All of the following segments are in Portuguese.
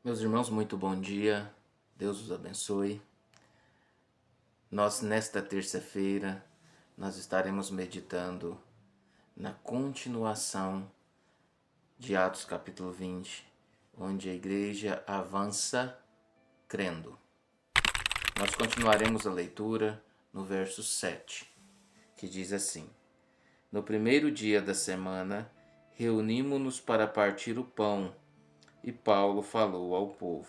Meus irmãos, muito bom dia. Deus os abençoe. Nesta terça-feira, nós estaremos meditando na continuação de Atos capítulo 20, onde a igreja avança crendo. Nós continuaremos a leitura no verso 7, que diz assim: No primeiro dia da semana, reunimos-nos para partir o pão, e Paulo falou ao povo.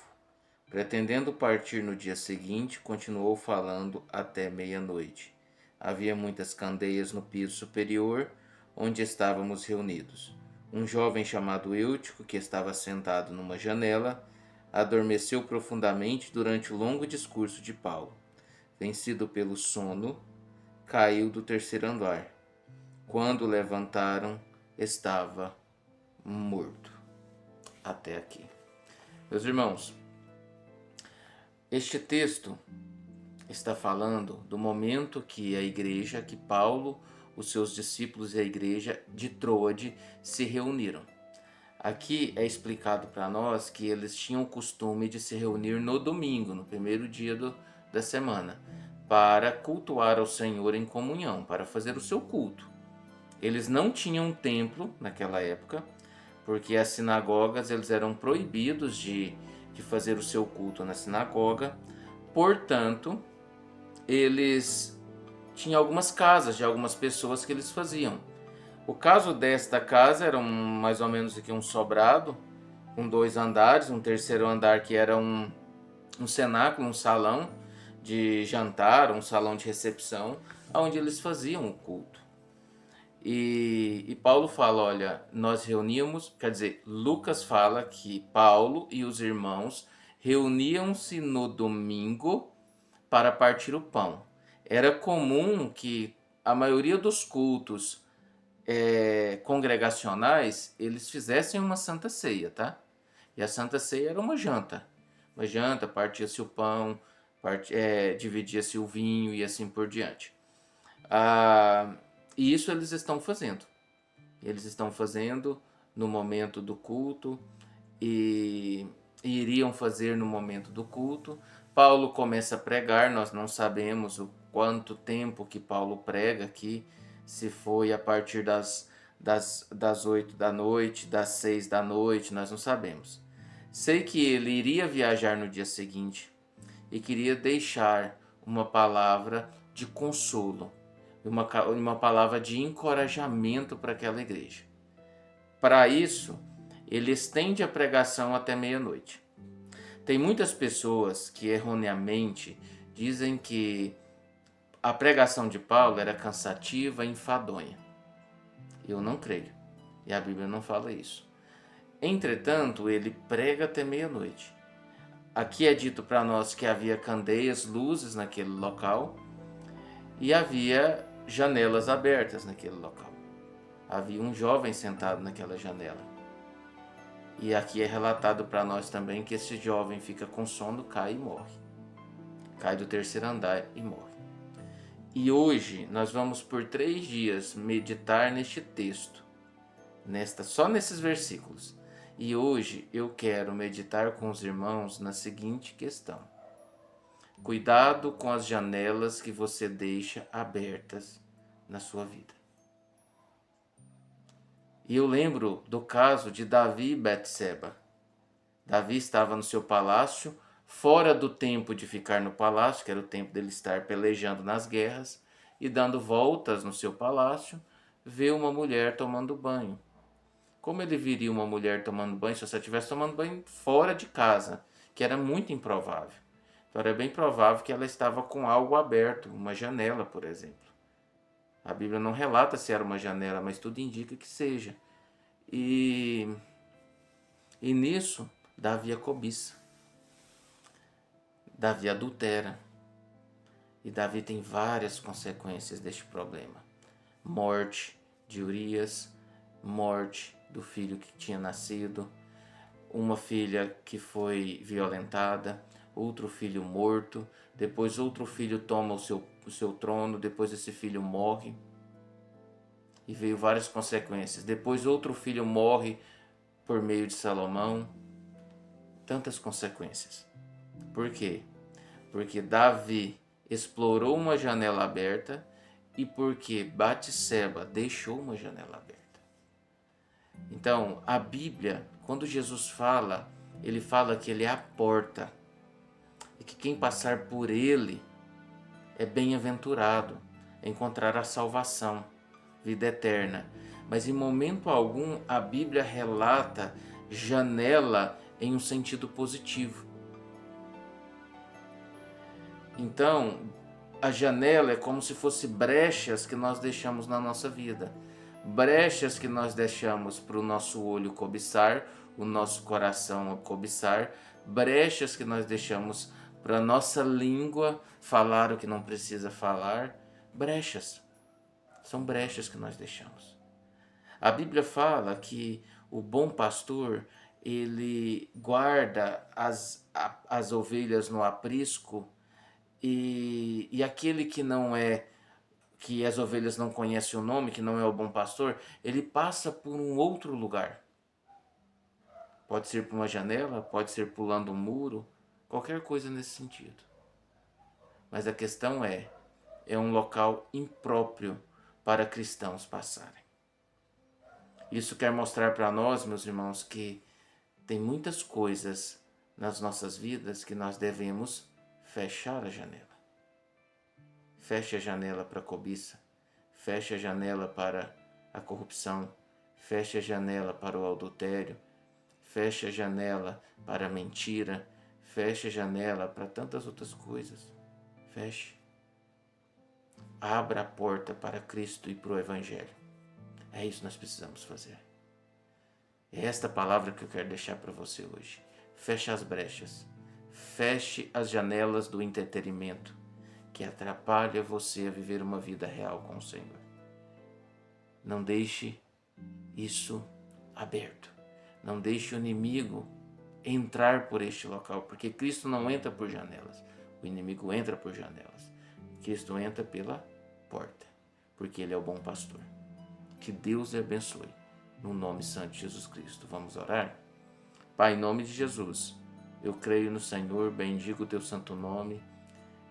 Pretendendo partir no dia seguinte, continuou falando até meia-noite. Havia muitas candeias no piso superior, onde estávamos reunidos. Um jovem chamado Eutico, que estava sentado numa janela, adormeceu profundamente durante o longo discurso de Paulo. Vencido pelo sono, caiu do terceiro andar. Quando o levantaram, estava morto. Até aqui. Meus irmãos, este texto está falando do momento que a igreja, que Paulo, os seus discípulos e a igreja de Troade se reuniram. Aqui é explicado para nós que eles tinham o costume de se reunir no domingo, no primeiro dia da semana, para cultuar ao Senhor em comunhão, para fazer o seu culto. Eles não tinham um templo naquela época, porque as sinagogas eles eram proibidos de fazer o seu culto na sinagoga. Portanto, eles tinham algumas casas de algumas pessoas que eles faziam. O caso desta casa era mais ou menos aqui um sobrado, com dois andares, um terceiro andar que era um cenáculo, um salão de jantar, um salão de recepção, onde eles faziam o culto. E Paulo fala, olha, nós reuníamos, quer dizer, Lucas fala que Paulo e os irmãos reuniam-se no domingo para partir o pão. Era comum que a maioria dos cultos congregacionais, eles fizessem uma santa ceia, tá? E a santa ceia era uma janta. Uma janta, partia-se o pão, dividia-se o vinho e assim por diante. E isso eles estão fazendo. Eles estão fazendo no momento do culto e iriam fazer no momento do culto. Paulo começa a pregar, nós não sabemos o quanto tempo que Paulo prega aqui, se foi a partir das 8 da noite, das 6 da noite, nós não sabemos. Sei que ele iria viajar no dia seguinte e queria deixar uma palavra de consolo, uma palavra de encorajamento para aquela igreja. Para isso, ele estende a pregação até meia-noite. Tem muitas pessoas que erroneamente dizem que a pregação de Paulo era cansativa e enfadonha. Eu não creio. E a Bíblia não fala isso. Entretanto, ele prega até meia-noite. Aqui é dito para nós que havia candeias, luzes naquele local e havia janelas abertas naquele local. Havia um jovem sentado naquela janela. E aqui é relatado para nós também que esse jovem fica com sono, cai e morre. Cai do terceiro andar e morre. E hoje nós vamos por 3 dias meditar neste texto, só nesses versículos. E hoje eu quero meditar com os irmãos na seguinte questão: cuidado com as janelas que você deixa abertas na sua vida. E eu lembro do caso de Davi e Betseba. Davi estava no seu palácio, fora do tempo de ficar no palácio, que era o tempo dele estar pelejando nas guerras, e dando voltas no seu palácio, vê uma mulher tomando banho. Como ele viria uma mulher tomando banho se você estivesse tomando banho fora de casa, que era muito improvável. Então era bem provável que ela estava com algo aberto, uma janela, por exemplo. A Bíblia não relata se era uma janela, mas tudo indica que seja. E nisso, Davi a cobiça. Davi adultera. E Davi tem várias consequências deste problema. Morte de Urias, morte do filho que tinha nascido, uma filha que foi violentada, outro filho morto, depois outro filho toma o seu trono, depois esse filho morre. E veio várias consequências. Depois outro filho morre por meio de Salomão. tantas consequências. Por quê? Porque Davi explorou uma janela aberta e porque Batseba deixou uma janela aberta. Então, a Bíblia, quando Jesus fala, ele fala que ele é a porta e que quem passar por ele é bem-aventurado, encontrará salvação, vida eterna. Mas em momento algum a Bíblia relata janela em um sentido positivo. Então, a janela é como se fosse brechas que nós deixamos na nossa vida. Brechas que nós deixamos para o nosso olho cobiçar, o nosso coração cobiçar, brechas que nós deixamos para a nossa língua falar o que não precisa falar. Brechas. São brechas que nós deixamos. A Bíblia fala que o bom pastor, ele guarda as ovelhas no aprisco e aquele que não é, que as ovelhas não conhecem o nome, que não é o bom pastor, ele passa por um outro lugar. Pode ser por uma janela, pode ser pulando um muro, qualquer coisa nesse sentido. Mas a questão é um local impróprio para cristãos passarem. Isso quer mostrar para nós, meus irmãos, que tem muitas coisas nas nossas vidas que nós devemos fechar a janela. Feche a janela para a cobiça, feche a janela para a corrupção, feche a janela para o adultério, feche a janela para a mentira, feche a janela para tantas outras coisas. Feche. Abra a porta para Cristo e para o Evangelho. É isso que nós precisamos fazer. É esta palavra que eu quero deixar para você hoje. Feche as brechas. Feche as janelas do entretenimento que atrapalha você a viver uma vida real com o Senhor. Não deixe isso aberto. Não deixe o inimigo entrar por este local, porque Cristo não entra por janelas. O inimigo entra por janelas. Cristo entra pela porta, porque Ele é o bom pastor. Que Deus lhe abençoe. No nome santo de Jesus Cristo. Vamos orar? Pai, em nome de Jesus, eu creio no Senhor, bendigo o teu santo nome.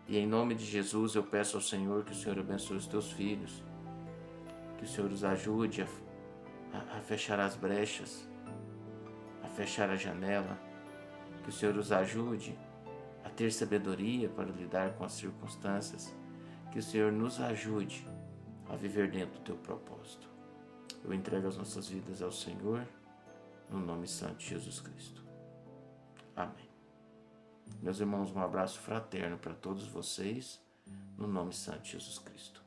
E em nome de Jesus eu peço ao Senhor que o Senhor abençoe os teus filhos. Que o Senhor os ajude a fechar as brechas, a fechar a janela. Que o Senhor os ajude a ter sabedoria para lidar com as circunstâncias. Que o Senhor nos ajude a viver dentro do teu propósito. Eu entrego as nossas vidas ao Senhor, no nome santo de Jesus Cristo. Amém. Meus irmãos, um abraço fraterno para todos vocês, no nome santo de Jesus Cristo.